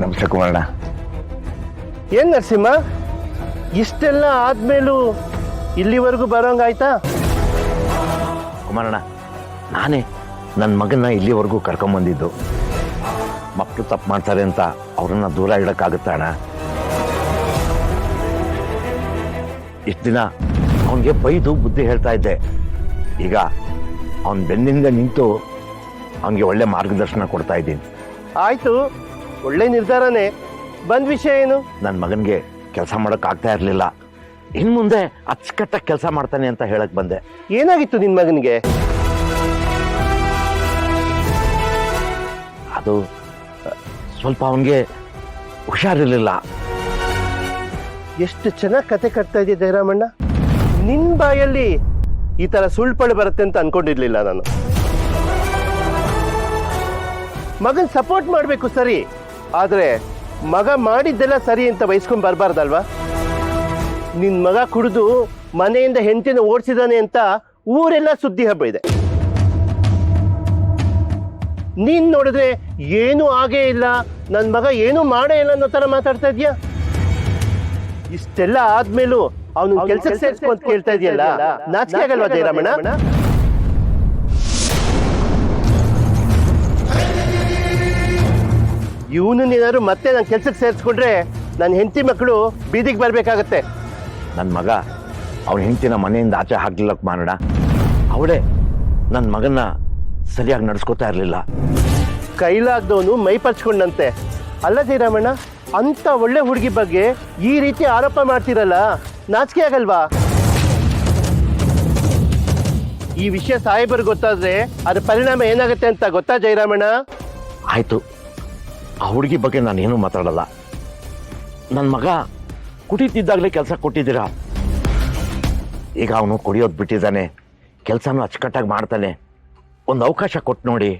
ನಮಸ್ತೆ ಕುಮಾರಣ್ಣ. ಏನ್ ನರಸಿಂಹ, ಇಷ್ಟೆಲ್ಲ ಆದ್ಮೇಲೂ ಇಲ್ಲಿವರೆಗೂ ಬರೋಂಗಾಯ್ತಾ? ಕುಮಾರಣ್ಣ, ನಾನೇ ನನ್ನ ಮಗನ ಇಲ್ಲಿವರೆಗೂ ಕರ್ಕೊಂಬಂದಿದ್ದು. ಮಕ್ಕಳು ತಪ್ಪು ಮಾಡ್ತಾರೆ ಅಂತ ಅವ್ರನ್ನ ದೂರ ಇಡೋಕ್ಕಾಗುತ್ತಾ ಅಣ್ಣ? ಇಷ್ಟು ದಿನ ಅವನಿಗೆ ಬೈದು ಬುದ್ಧಿ ಹೇಳ್ತಾ ಇದ್ದೆ. ಈಗ ಅವನ ಬೆನ್ನಿಂದ ನಿಂತು ಅವನಿಗೆ ಒಳ್ಳೆ ಮಾರ್ಗದರ್ಶನ ಕೊಡ್ತಾ ಇದ್ದೀನಿ. ಆಯ್ತು, ಒಳ್ಳೆ ನಿರ್ಧಾರನೇ. ಬಂದ್ ವಿಷಯ ಏನು? ನನ್ನ ಮಗನಿಗೆ ಕೆಲಸ ಮಾಡೋಕ್ಕಾಗ್ತಾ ಇರಲಿಲ್ಲ. ಇನ್ನು ಮುಂದೆ ಅಚ್ಚುಕಟ್ಟಾಗಿ ಕೆಲಸ ಮಾಡ್ತಾನೆ ಅಂತ ಹೇಳಕ್ ಬಂದೆ. ಏನಾಗಿತ್ತು ನಿನ್ ಮಗನಿಗೆ? ಅದು ಸ್ವಲ್ಪ ಅವನಿಗೆ ಹುಷಾರಿರ್ಲಿಲ್ಲ. ಎಷ್ಟು ಚೆನ್ನಾಗಿ ಕತೆ ಕಟ್ತಾ ಇದೆಯಾ ಜಯರಾಮಣ್ಣ. ನಿನ್ ಬಾಯಲ್ಲಿ ಈ ತರ ಸುಳ್ಪಳು ಬರುತ್ತೆ ಅಂತ ಅನ್ಕೊಂಡಿರ್ಲಿಲ್ಲ ನಾನು. ಮಗನ್ ಸಪೋರ್ಟ್ ಮಾಡ್ಬೇಕು ಸರಿ, ಆದ್ರೆ ಮಗ ಮಾಡಿದ್ದೆಲ್ಲ ಸರಿ ಅಂತ ವಹಿಸ್ಕೊಂಡ್ ಬರ್ಬಾರ್ದಲ್ವಾ? ನಿನ್ ಮಗ ಕುಡಿದು ಮನೆಯಿಂದ ಹೆಂಡತಿನ ಓಡಿಸಿದಾನೆ ಅಂತ ಊರೆಲ್ಲ ಸುದ್ದಿ ಹಬ್ಬ ಇದೆ. ನೀನ್ ನೋಡಿದ್ರೆ ಏನೂ ಆಗೇ ಇಲ್ಲ, ನನ್ ಮಗ ಏನೂ ಮಾಡೇ ಇಲ್ಲ ಅನ್ನೋ ತರ ಮಾತಾಡ್ತಾ ಇದೀಯ. ಇಷ್ಟೆಲ್ಲ ಆದ್ಮೇಲೂ ಅವನು ಕೆಲ್ಸಕ್ಕೆ ಸೇರಿಸ್ಕೊ ಅಂತ ಕೇಳ್ತಾ ಇದೆಯಲ್ಲ, ನಾಚಿಕೆ ಆಗಲ್ವಾ ಜಯರಾಮಣ್ಣ? ಇವನನ್ನೇನಾದ್ರು ಮತ್ತೆ ನಾನು ಕೆಲ್ಸಕ್ಕೆ ಸೇರಿಸ್ಕೊಂಡ್ರೆ ನನ್ನ ಹೆಂಡತಿ ಮಕ್ಕಳು ಬೀದಿಗೆ ಬರ್ಬೇಕಾಗತ್ತೆ. ನನ್ನ ಮಗ ಅವನ ಹೆಂಡತಿನ ಮನೆಯಿಂದ ಆಚೆ ಹಾಕ್ಲಿಲ್ಲಕ್ಕೆ ಮಾಡೋಣ. ಅವಳೇ ನನ್ನ ಮಗನ ಸರಿಯಾಗಿ ನಡೆಸ್ಕೋತಾ ಇರಲಿಲ್ಲ. ಕೈಲಾಗ್ದವನು ಮೈ ಪರ್ಚ್ಕೊಂಡಂತೆ. ಅಲ್ಲ ಜಯರಾಮಣ್ಣ, ಅಂತ ಒಳ್ಳೆ ಹುಡುಗಿ ಬಗ್ಗೆ ಈ ರೀತಿ ಆರೋಪ ಮಾಡ್ತಿರಲ್ಲ, ನಾಚಿಕೆ ಆಗಲ್ವಾ? ಈ ವಿಷಯ ಸಾಹೇಬರು ಗೊತ್ತಾದ್ರೆ ಅದ್ರ ಪರಿಣಾಮ ಏನಾಗುತ್ತೆ ಅಂತ ಗೊತ್ತಾ ಜಯರಾಮಣ್ಣ? ಆಯ್ತು, ಆ ಹುಡುಗಿ ಬಗ್ಗೆ ನಾನೇನು ಮಾತಾಡಲ್ಲ. ನನ್ನ ಮಗ ಕುಡಿತಿದ್ದಾಗಲೇ ಕೆಲಸ ಕೊಟ್ಟಿದ್ದೀರಾ. ಈಗ ಅವನು ಕುಡಿಯೋದು ಬಿಟ್ಟಿದ್ದಾನೆ, ಕೆಲಸನೂ ಅಚ್ಚುಕಟ್ಟಾಗಿ ಮಾಡ್ತಾನೆ. ಒಂದು ಅವಕಾಶ ಕೊಟ್ಟು ನೋಡಿ.